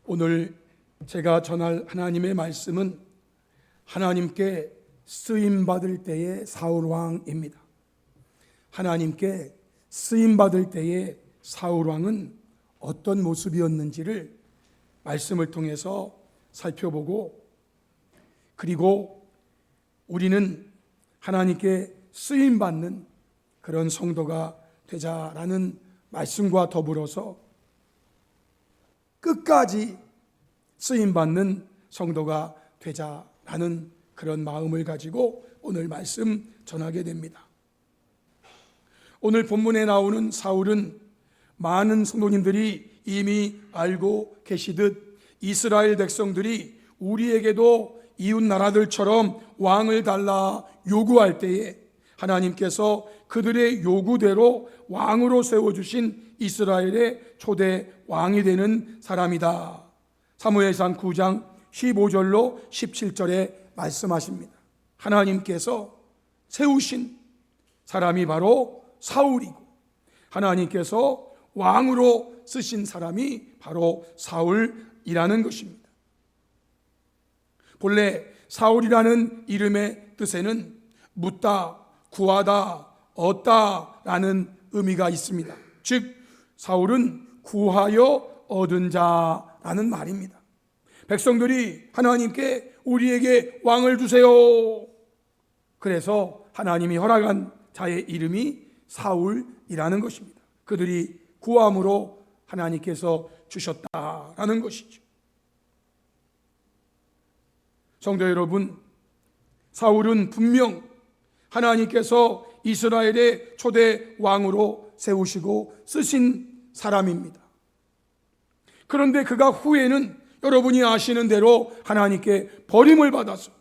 오늘 제가 전할 하나님의 말씀은 하나님께 쓰임받을 때의 사울왕입니다. 하나님께 쓰임받을 때의 사울왕은 어떤 모습이었는지를 말씀을 통해서 살펴보고, 그리고 우리는 하나님께 쓰임받는 그런 성도가 되자라는 말씀과 더불어서 끝까지 쓰임받는 성도가 되자라는 그런 마음을 가지고 오늘 말씀 전하게 됩니다. 오늘 본문에 나오는 사울은 많은 성도님들이 이미 알고 계시듯 이스라엘 백성들이 우리에게도 이웃 나라들처럼 왕을 달라 요구할 때에 하나님께서 그들의 요구대로 왕으로 세워주신 이스라엘의 초대 왕이 되는 사람이다. 사무엘상 9장 15절로 17절에 말씀하십니다. 하나님께서 세우신 사람이 바로 사울이고, 하나님께서 왕으로 쓰신 사람이 바로 사울이라는 것입니다. 본래 사울이라는 이름의 뜻에는 묻다, 구하다, 얻다라는 의미가 있습니다. 즉 사울은 구하여 얻은 자라는 말입니다. 백성들이 하나님께 우리에게 왕을 주세요. 그래서 하나님이 허락한 자의 이름이 사울이라는 것입니다. 그들이 구함으로 하나님께서 주셨다라는 것이죠. 성도 여러분, 사울은 분명 하나님께서 이스라엘의 초대 왕으로 세우시고 쓰신 사람입니다. 그런데 그가 후에는 여러분이 아시는 대로 하나님께 버림을 받아서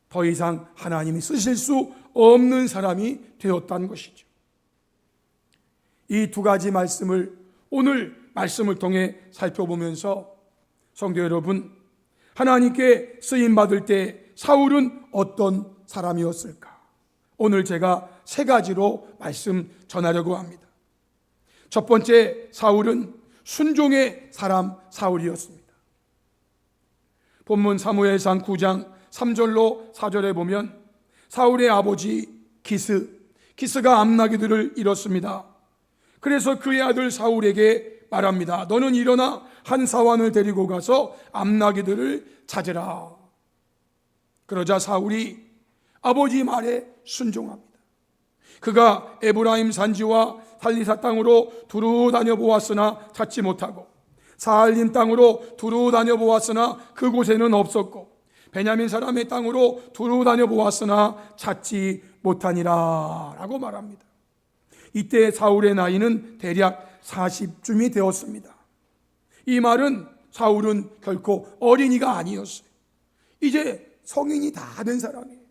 더 이상 하나님이 쓰실 수 없는 사람이 되었다는 것이죠. 이 두 가지 말씀을 오늘 말씀을 통해 살펴보면서 성도 여러분, 하나님께 쓰임받을 때 사울은 어떤 사람이었을까? 오늘 제가 세 가지로 말씀 전하려고 합니다. 첫 번째, 사울은 순종의 사람 사울이었습니다. 본문 사무엘상 9장 3절로 4절에 보면 사울의 아버지 기스가 암나기들을 잃었습니다. 그래서 그의 아들 사울에게 말합니다. 너는 일어나 한 사환을 데리고 가서 암나기들을 찾으라. 그러자 사울이 아버지 말에 순종합니다. 그가 에브라임 산지와 살리사 땅으로 두루 다녀보았으나 찾지 못하고, 사알림 땅으로 두루 다녀보았으나 그곳에는 없었고, 베냐민 사람의 땅으로 두루 다녀보았으나 찾지 못하니라 라고 말합니다. 이때 사울의 나이는 대략 40쯤이 되었습니다. 이 말은 사울은 결코 어린이가 아니었어요. 이제 성인이 다 된 사람이에요.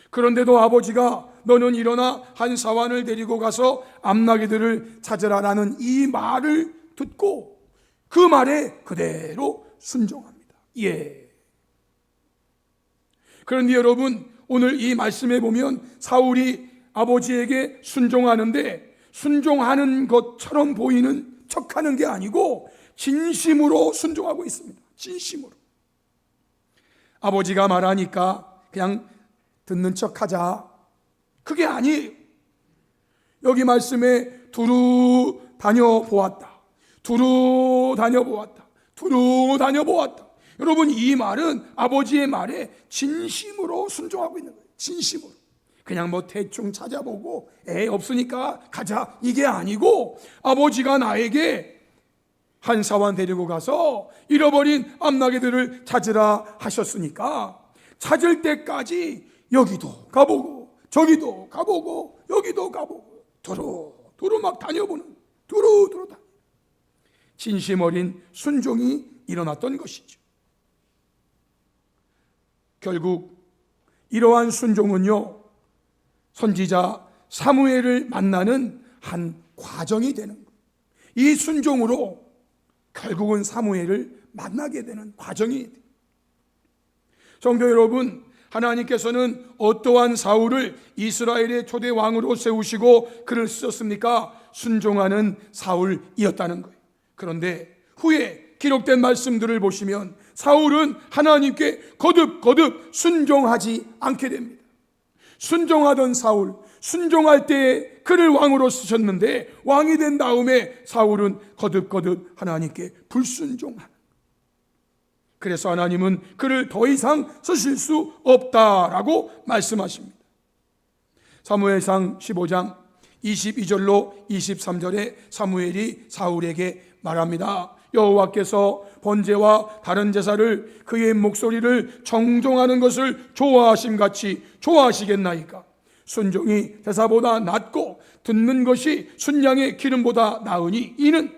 그런데도 아버지가 너는 일어나 한 사환을 데리고 가서 암나기들을 찾으라라는 이 말을 듣고 그 말에 그대로 순종합니다. 예. 그런데 여러분, 오늘 이 말씀에 보면 사울이 아버지에게 순종하는데 순종하는 것처럼 보이는 척하는 게 아니고 진심으로 순종하고 있습니다. 진심으로. 아버지가 말하니까 그냥 듣는 척하자, 그게 아니에요. 여기 말씀에 두루 다녀보았다, 두루 다녀보았다, 두루 다녀보았다. 여러분, 이 말은 아버지의 말에 진심으로 순종하고 있는 거예요. 진심으로. 그냥 뭐 대충 찾아보고 없으니까 가자, 이게 아니고 아버지가 나에게 한 사환 데리고 가서 잃어버린 암나기들을 찾으라 하셨으니까 찾을 때까지 여기도 가보고 저기도 가보고 여기도 가보고 두루 막 다녀보는, 두루 다녀. 진심 어린 순종이 일어났던 것이죠. 결국 이러한 순종은요, 선지자 사무엘을 만나는 한 과정이 되는 거예요. 이 순종으로 결국은 사무엘을 만나게 되는 과정이 돼요. 성도 여러분, 하나님께서는 어떠한 사울을 이스라엘의 초대 왕으로 세우시고 그를 쓰셨습니까? 순종하는 사울이었다는 거예요. 그런데 후에 기록된 말씀들을 보시면 사울은 하나님께 거듭 순종하지 않게 됩니다. 순종하던 사울, 순종할 때에 그를 왕으로 쓰셨는데 왕이 된 다음에 사울은 거듭 하나님께 불순종하는, 그래서 하나님은 그를 더 이상 쓰실 수 없다라고 말씀하십니다. 사무엘상 15장 22절로 23절에 사무엘이 사울에게 말합니다. 여호와께서 번제와 다른 제사를 그의 목소리를 정종하는 것을 좋아하심같이 좋아하시겠나이까? 순종이 제사보다 낫고 듣는 것이 순양의 기름보다 나으니 이는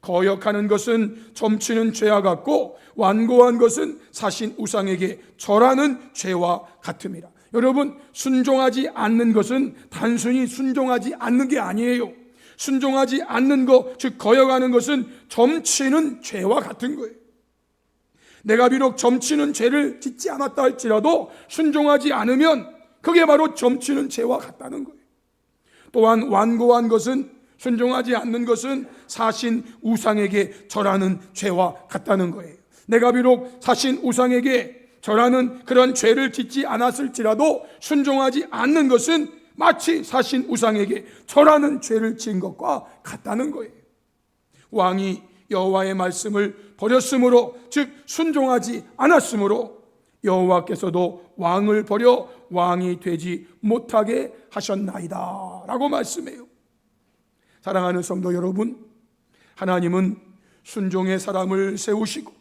거역하는 것은 점치는 죄와 같고 완고한 것은 사신 우상에게 절하는 죄와 같음이라. 여러분, 순종하지 않는 것은 단순히 순종하지 않는 게 아니에요. 순종하지 않는 것, 즉 거역하는 것은 점치는 죄와 같은 거예요. 내가 비록 점치는 죄를 짓지 않았다 할지라도 순종하지 않으면 그게 바로 점치는 죄와 같다는 거예요. 또한 완고한 것은, 순종하지 않는 것은 사신 우상에게 절하는 죄와 같다는 거예요. 내가 비록 사신 우상에게 절하는 그런 죄를 짓지 않았을지라도 순종하지 않는 것은 마치 사신 우상에게 절하는 죄를 지은 것과 같다는 거예요. 왕이 여호와의 말씀을 버렸으므로, 즉 순종하지 않았으므로 여호와께서도 왕을 버려 왕이 되지 못하게 하셨나이다 라고 말씀해요. 사랑하는 성도 여러분, 하나님은 순종의 사람을 세우시고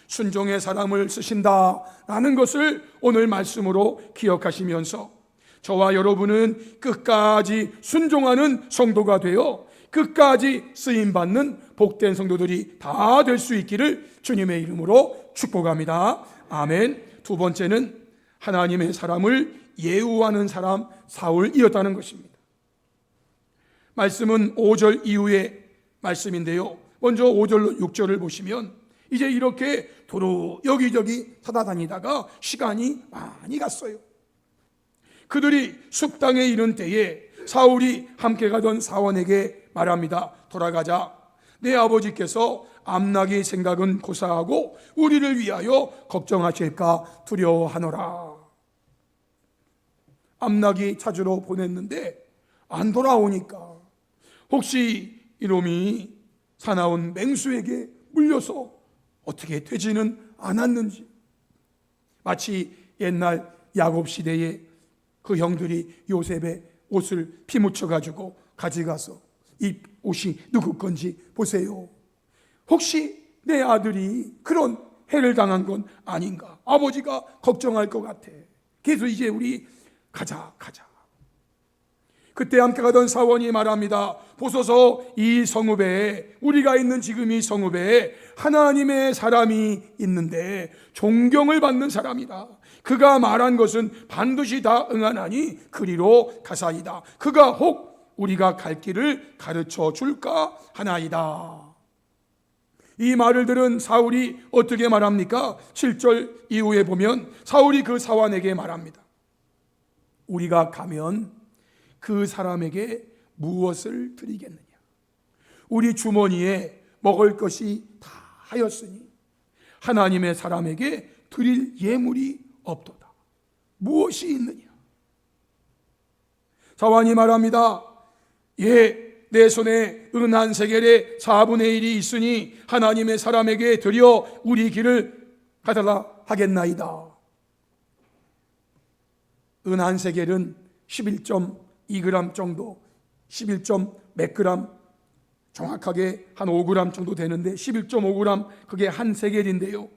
순종의 사람을 쓰신다라는 것을 오늘 말씀으로 기억하시면서 저와 여러분은 끝까지 순종하는 성도가 되어 끝까지 쓰임받는 복된 성도들이 다 될 수 있기를 주님의 이름으로 축복합니다. 아멘. 두 번째는 하나님의 사람을 예우하는 사람 사울이었다는 것입니다. 말씀은 5절 이후의 말씀인데요, 먼저 5절로 6절을 보시면 이제 이렇게 도로 여기저기 찾아다니다가 시간이 많이 갔어요. 그들이 숲당에 이른 때에 사울이 함께 가던 사원에게 말합니다. 돌아가자. 내 아버지께서 암나기 생각은 고사하고 우리를 위하여 걱정하실까 두려워하노라. 암나기 찾으러 보냈는데 안 돌아오니까 혹시 이놈이 사나운 맹수에게 물려서 어떻게 되지는 않았는지, 마치 옛날 야곱 시대에 그 형들이 요셉의 옷을 피묻혀가지고 가져가서 이 옷이 누구 건지 보세요. 혹시 내 아들이 그런 해를 당한 건 아닌가? 아버지가 걱정할 것 같아. 그래서 이제 우리 가자. 그때 함께 가던 사원이 말합니다. 보소서, 이 성읍에, 우리가 있는 지금 이 성읍에 하나님의 사람이 있는데 존경을 받는 사람이다. 그가 말한 것은 반드시 다 응하나니 그리로 가사이다. 그가 혹 우리가 갈 길을 가르쳐 줄까 하나이다. 이 말을 들은 사울이 어떻게 말합니까? 7절 이후에 보면 사울이 그 사원에게 말합니다. 우리가 가면 그 사람에게 무엇을 드리겠느냐? 우리 주머니에 먹을 것이 다 하였으니 하나님의 사람에게 드릴 예물이 없도다. 무엇이 있느냐? 사원이 말합니다. 내 손에 은 한 세겔의 4분의 1이 있으니 하나님의 사람에게 드려 우리 길을 가달라 하겠나이다. 은 한 세겔은 11.2g 정도, 11점 몇 그램, 정확하게 한 5g 정도 되는데 11.5g, 그게 한 세겔인데요,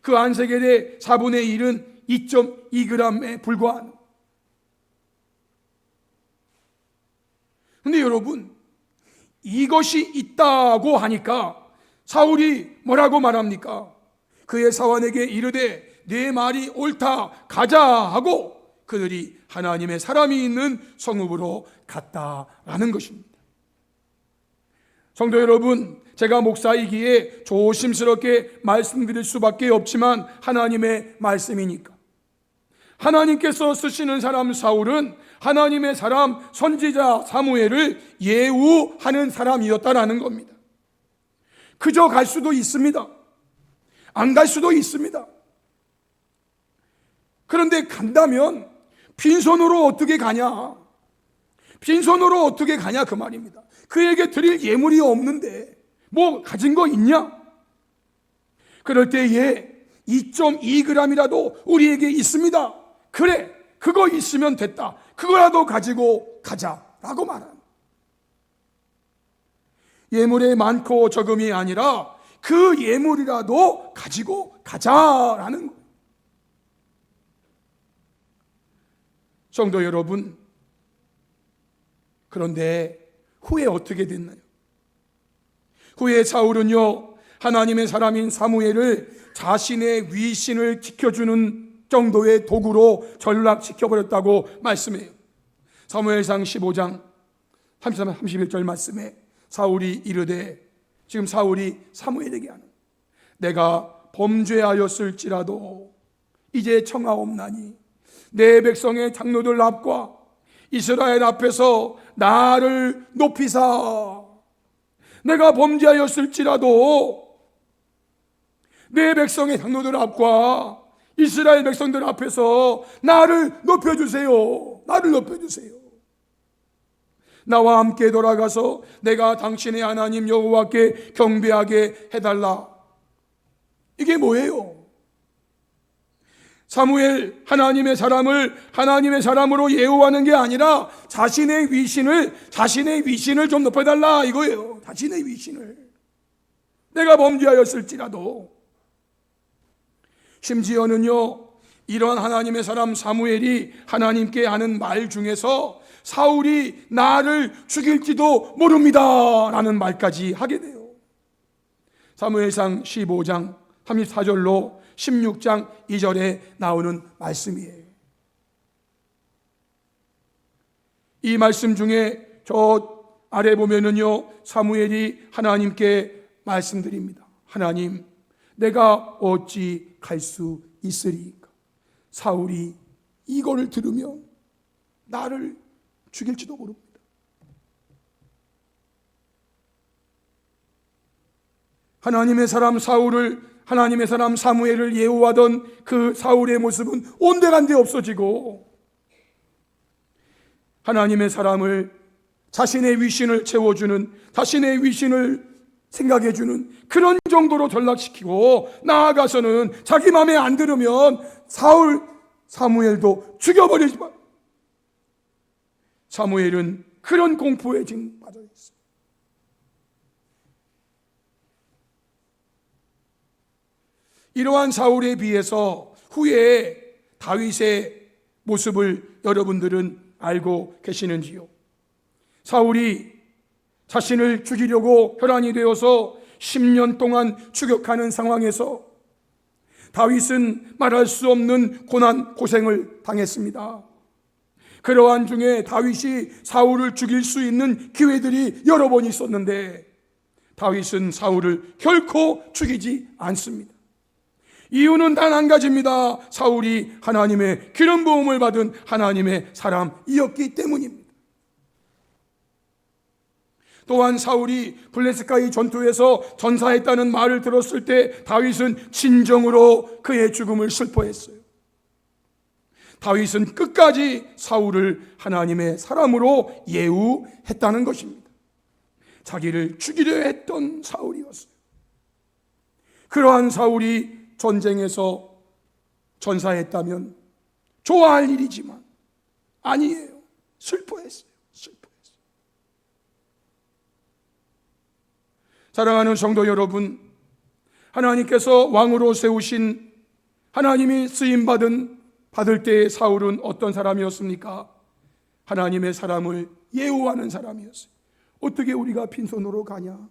그 한 세겔의 4분의 1은 2.2g에 불과한. 근데 여러분, 이것이 있다고 하니까 사울이 뭐라고 말합니까? 그의 사원에게 이르되 네 말이 옳다, 가자 하고 그들이 하나님의 사람이 있는 성읍으로 갔다라는 것입니다. 성도 여러분, 제가 목사이기에 조심스럽게 말씀드릴 수밖에 없지만 하나님의 말씀이니까, 하나님께서 쓰시는 사람 사울은 하나님의 사람 선지자 사무엘을 예우하는 사람이었다라는 겁니다. 그저 갈 수도 있습니다. 안 갈 수도 있습니다. 그런데 간다면 빈손으로 어떻게 가냐? 빈손으로 어떻게 가냐 그 말입니다. 그에게 드릴 예물이 없는데 뭐 가진 거 있냐? 그럴 때에 2.2g이라도 우리에게 있습니다. 그래, 그거 있으면 됐다. 그거라도 가지고 가자라고 말합니다. 예물의 많고 적음이 아니라 그 예물이라도 가지고 가자라는 거예요. 성도 여러분, 그런데 후에 어떻게 됐나요? 후에 사울은요, 하나님의 사람인 사무엘을 자신의 위신을 지켜주는 정도의 도구로 전락시켜버렸다고 말씀해요. 사무엘상 15장 33, 31절 말씀에 사울이 이르되, 지금 사울이 사무엘에게 하는, 내가 범죄하였을지라도 이제 청하옵나니 내 백성의 장로들 앞과 이스라엘 앞에서 나를 높이사, 내가 범죄하였을지라도 내 백성의 장로들 앞과 이스라엘 백성들 앞에서 나를 높여주세요. 나를 높여주세요. 나와 함께 돌아가서 내가 당신의 하나님 여호와께 경배하게 해달라. 이게 뭐예요? 사무엘, 하나님의 사람을 하나님의 사람으로 예우하는 게 아니라 자신의 위신을 좀 높여달라 이거예요. 자신의 위신을. 내가 범죄하였을지라도. 심지어는요, 이런 하나님의 사람 사무엘이 하나님께 하는 말 중에서 사울이 나를 죽일지도 모릅니다 라는 말까지 하게 돼요. 사무엘상 15장 34절로 16장 2절에 나오는 말씀이에요. 이 말씀 중에 저 아래 보면은요, 사무엘이 하나님께 말씀드립니다. 하나님, 내가 어찌 갈 수 있으리까? 사울이 이거를 들으면 나를 죽일지도 모릅니다. 하나님의 사람 하나님의 사람 사무엘을 예우하던 그 사울의 모습은 온데간데 없어지고, 하나님의 사람을 자신의 위신을 채워주는, 자신의 위신을 생각해주는 그런 정도로 전락시키고, 나아가서는 자기 마음에 안 들으면 사무엘도 죽여버리지만, 사무엘은 그런 공포에 지금 빠져 있어요. 이러한 사울에 비해서 후에 다윗의 모습을 여러분들은 알고 계시는지요? 사울이 자신을 죽이려고 혈안이 되어서 10년 동안 추격하는 상황에서 다윗은 말할 수 없는 고생을 당했습니다. 그러한 중에 다윗이 사울을 죽일 수 있는 기회들이 여러 번 있었는데 다윗은 사울을 결코 죽이지 않습니다. 이유는 단 한 가지입니다. 사울이 하나님의 기름 부음을 받은 하나님의 사람이었기 때문입니다. 또한 사울이 블레셋과의 전투에서 전사했다는 말을 들었을 때 다윗은 진정으로 그의 죽음을 슬퍼했어요. 다윗은 끝까지 사울을 하나님의 사람으로 예우했다는 것입니다. 자기를 죽이려 했던 사울이었어요. 그러한 사울이 전쟁에서 전사했다면 좋아할 일이지만 아니에요. 슬퍼했어요. 사랑하는 성도 여러분, 하나님께서 왕으로 세우신, 하나님이 받을 때의 사울은 어떤 사람이었습니까? 하나님의 사람을 예우하는 사람이었어요. 어떻게 우리가 빈손으로 가냐?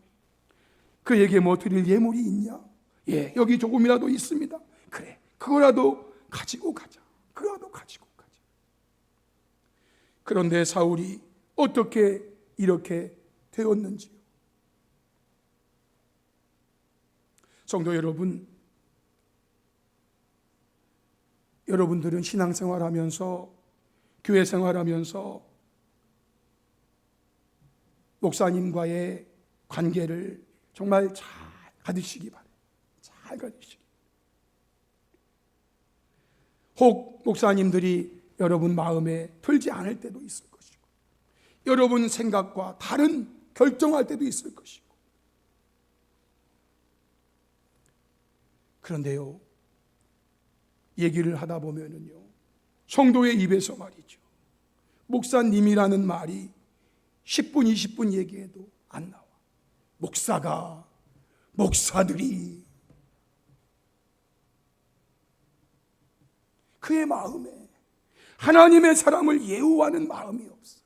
그에게 뭐 드릴 예물이 있냐? 예, 여기 조금이라도 있습니다. 그래, 그거라도 가지고 가자. 그런데 사울이 어떻게 이렇게 되었는지요? 성도 여러분, 여러분들은 신앙생활하면서, 교회 생활하면서 목사님과의 관계를 정말 잘 가지시기 바랍니다. 잘 가지시기. 혹 목사님들이 여러분 마음에 들지 않을 때도 있을 것이고, 여러분 생각과 다른 결정할 때도 있을 것이고, 그런데요, 얘기를 하다 보면은요, 성도의 입에서 말이죠, 목사님이라는 말이 10분, 20분 얘기해도 안 나와. 목사들이 그의 마음에 하나님의 사람을 예우하는 마음이 없어.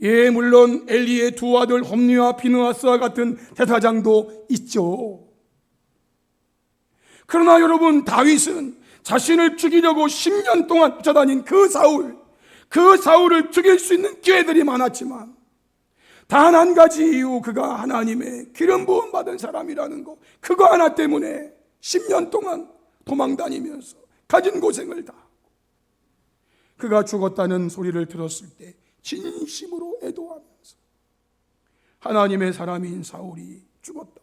예, 물론 엘리의 두 아들 홈리와 비느하스와 같은 제사장도 있죠. 그러나 여러분, 다윗은 자신을 죽이려고 10년 동안 쫓아다닌 그 사울을 죽일 수 있는 기회들이 많았지만 단 한 가지 이유, 그가 하나님의 기름 부음 받은 사람이라는 거, 그거 하나 때문에 10년 동안 도망다니면서 가진 고생을 다 하고, 그가 죽었다는 소리를 들었을 때 진심으로 애도하면서 하나님의 사람인 사울이 죽었다.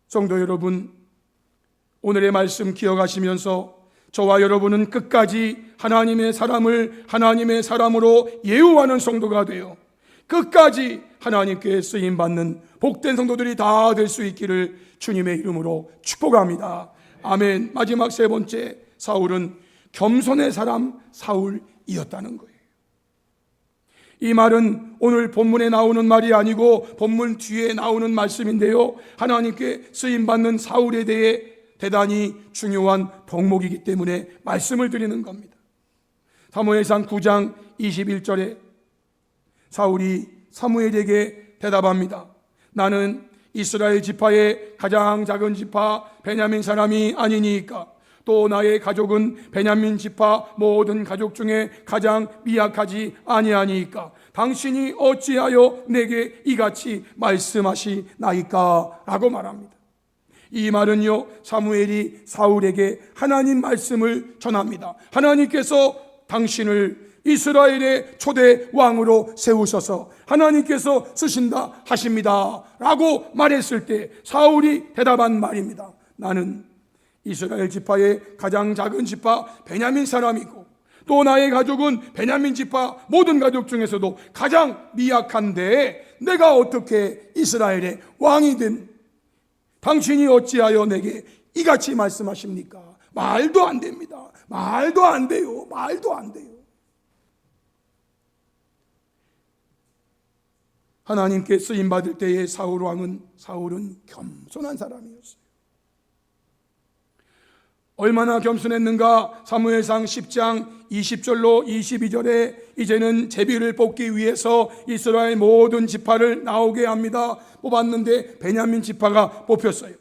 성도 여러분, 오늘의 말씀 기억하시면서 저와 여러분은 끝까지 하나님의 사람을 하나님의 사람으로 예우하는 성도가 되어 끝까지 하나님께 쓰임받는 복된 성도들이 다 될 수 있기를 주님의 이름으로 축복합니다. 아멘. 마지막 세 번째, 사울은 겸손의 사람 사울이었다는 거예요. 이 말은 오늘 본문에 나오는 말이 아니고 본문 뒤에 나오는 말씀인데요, 하나님께 쓰임받는 사울에 대해 대단히 중요한 덕목이기 때문에 말씀을 드리는 겁니다. 사무엘상 9장 21절에 사울이 사무엘에게 대답합니다. 나는 이스라엘 지파의 가장 작은 지파 베냐민 사람이 아니니까, 또 나의 가족은 베냐민 지파 모든 가족 중에 가장 미약하지 아니하니까 당신이 어찌하여 내게 이같이 말씀하시나이까? 라고 말합니다. 이 말은요, 사무엘이 사울에게 하나님 말씀을 전합니다. 하나님께서 당신을 이스라엘의 초대 왕으로 세우셔서 하나님께서 쓰신다 하십니다 라고 말했을 때 사울이 대답한 말입니다. 나는 이스라엘 지파의 가장 작은 지파 베냐민 사람이고, 또 나의 가족은 베냐민 지파 모든 가족 중에서도 가장 미약한데 내가 어떻게 이스라엘의 왕이 된, 당신이 어찌하여 내게 이같이 말씀하십니까? 말도 안 됩니다. 말도 안 돼요. 말도 안 돼요. 하나님께 쓰임받을 때의 사울은 겸손한 사람이었어요. 얼마나 겸손했는가? 사무엘상 10장 20절로 22절에 이제는 제비를 뽑기 위해서 이스라엘 모든 지파를 나오게 합니다. 뽑았는데 베냐민 지파가 뽑혔어요.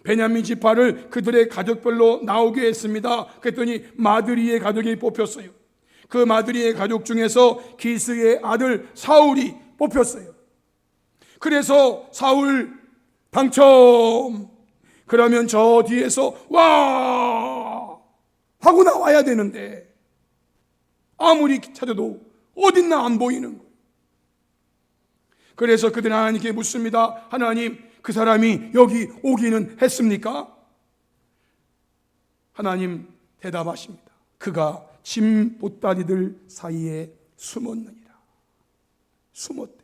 베냐민 지파를 그들의 가족별로 나오게 했습니다. 그랬더니 마드리의 가족이 뽑혔어요. 그 마드리의 가족 중에서 기스의 아들 사울이 뽑혔어요. 그래서 사울 당첨! 그러면 저 뒤에서 와! 하고 나와야 되는데 아무리 찾아도 어딨나 안 보이는 거예요. 그래서 그들은 하나님께 묻습니다. 하나님, 그 사람이 여기 오기는 했습니까? 하나님 대답하십니다. 그가 짐 보따리들 사이에 숨었느니라. 숨었대.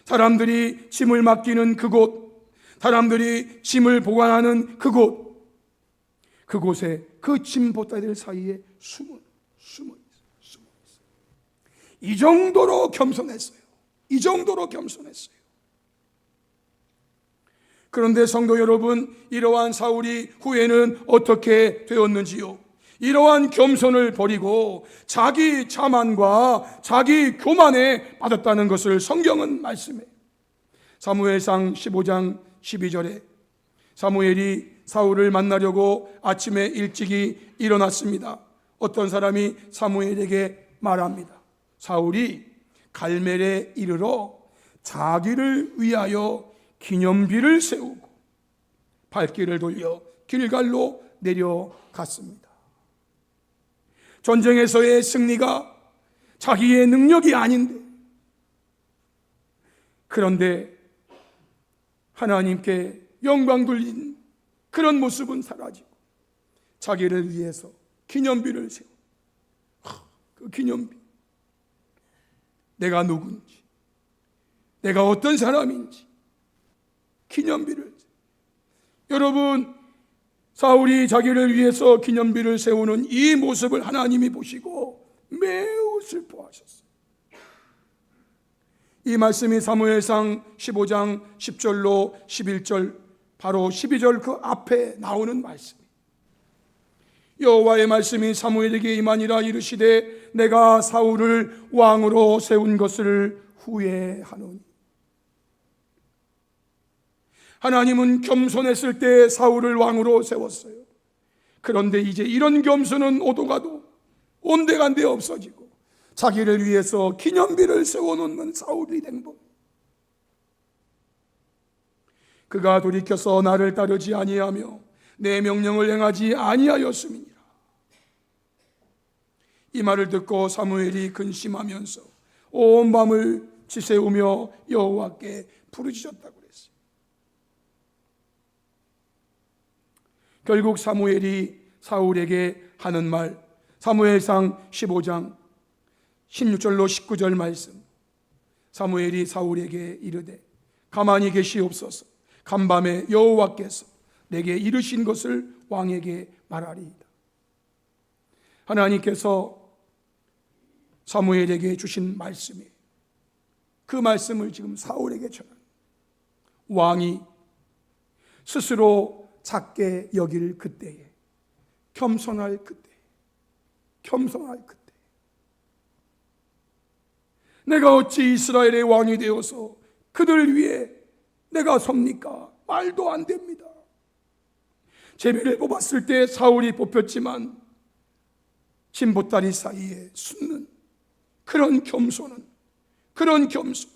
사람들이 짐을 맡기는 그곳, 사람들이 짐을 보관하는 그곳에 그 짐 보따리들 사이에 숨어 있어요. 이 정도로 겸손했어요. 이 정도로 겸손했어요. 그런데 성도 여러분, 이러한 사울이 후에는 어떻게 되었는지요? 이러한 겸손을 버리고 자기 자만과 자기 교만에 빠졌다는 것을 성경은 말씀해요. 사무엘상 15장 12절에 사무엘이 사울을 만나려고 아침에 일찍이 일어났습니다. 어떤 사람이 사무엘에게 말합니다. 사울이 갈멜에 이르러 자기를 위하여 기념비를 세우고 발길을 돌려 길갈로 내려갔습니다. 전쟁에서의 승리가 자기의 능력이 아닌데 그런데 하나님께 영광 돌린 그런 모습은 사라지고 자기를 위해서 기념비를 세워. 그 기념비, 내가 누군지, 내가 어떤 사람인지 기념비를. 여러분, 사울이 자기를 위해서 기념비를 세우는 이 모습을 하나님이 보시고 매우 슬퍼하셨어요. 이 말씀이 사무엘상 15장 10절로 11절, 바로 12절 그 앞에 나오는 말씀. 여호와의 말씀이 사무엘에게 임하니라. 이르시되 내가 사울을 왕으로 세운 것을 후회하노니. 하나님은 겸손했을 때 사울을 왕으로 세웠어요. 그런데 이제 이런 겸손은 오도 가도 온데간데 없어지고 자기를 위해서 기념비를 세워놓는 사울이 된 법. 그가 돌이켜서 나를 따르지 아니하며 내 명령을 행하지 아니하였음이니라. 이 말을 듣고 사무엘이 근심하면서 온 밤을 지새우며 여호와께 부르짖었다고 그랬어요. 결국 사무엘이 사울에게 하는 말, 사무엘상 15장 16절로 19절 말씀. 사무엘이 사울에게 이르되 가만히 계시옵소서. 간밤에 여호와께서 내게 이르신 것을 왕에게 말하리이다. 하나님께서 사무엘에게 주신 말씀이에요. 그 말씀을 지금 사울에게 전합니다. 왕이 스스로 작게 여길 그때에, 겸손할 그때에, 겸손할 그때, 내가 어찌 이스라엘의 왕이 되어서 그들 위해 내가 섭니까? 말도 안 됩니다. 제비를 뽑았을 때 사울이 뽑혔지만 진보다리 사이에 숨는 그런 겸손은, 그런 겸손.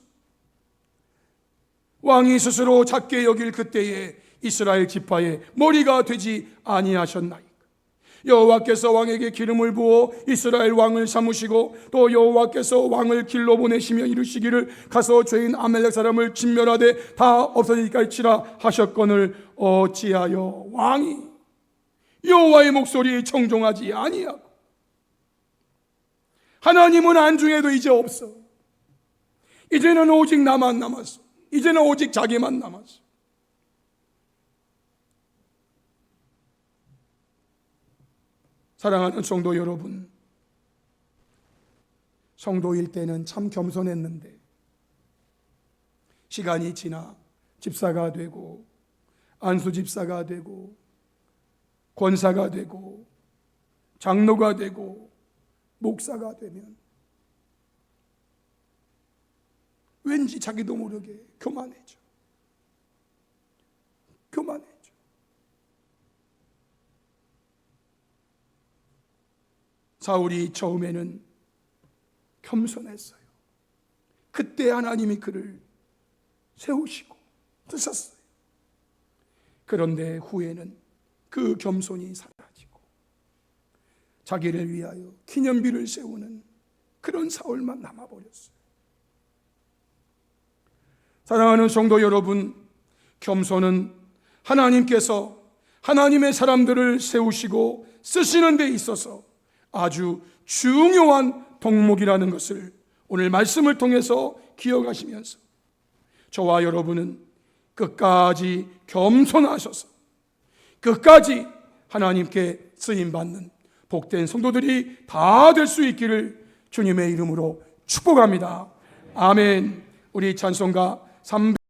왕이 스스로 작게 여길 그때에 이스라엘 지파의 머리가 되지 아니하셨나이까. 여호와께서 왕에게 기름을 부어 이스라엘 왕을 삼으시고 또 여호와께서 왕을 길로 보내시며 이르시기를 가서 죄인 아말렉 사람을 진멸하되 다 없어지기까지 치라 하셨거늘 어찌하여 왕이 여호와의 목소리에 청종하지 아니하고. 하나님은 안중에도 이제 없어. 이제는 오직 나만 남았어. 이제는 오직 자기만 남았어. 사랑하는 성도 여러분, 성도일 때는 참 겸손했는데 시간이 지나 집사가 되고 안수 집사가 되고 권사가 되고 장로가 되고 목사가 되면 왠지 자기도 모르게 교만해져. 교만해져. 사울이 처음에는 겸손했어요. 그때 하나님이 그를 세우시고 드셨어요. 그런데 후에는 그 겸손이 사라지고 자기를 위하여 기념비를 세우는 그런 사울만 남아버렸어요. 사랑하는 성도 여러분, 겸손은 하나님께서 하나님의 사람들을 세우시고 쓰시는 데 있어서 아주 중요한 덕목이라는 것을 오늘 말씀을 통해서 기억하시면서 저와 여러분은 끝까지 겸손하셔서 끝까지 하나님께 쓰임받는 복된 성도들이 다 될 수 있기를 주님의 이름으로 축복합니다. 아멘. 우리 찬송가 300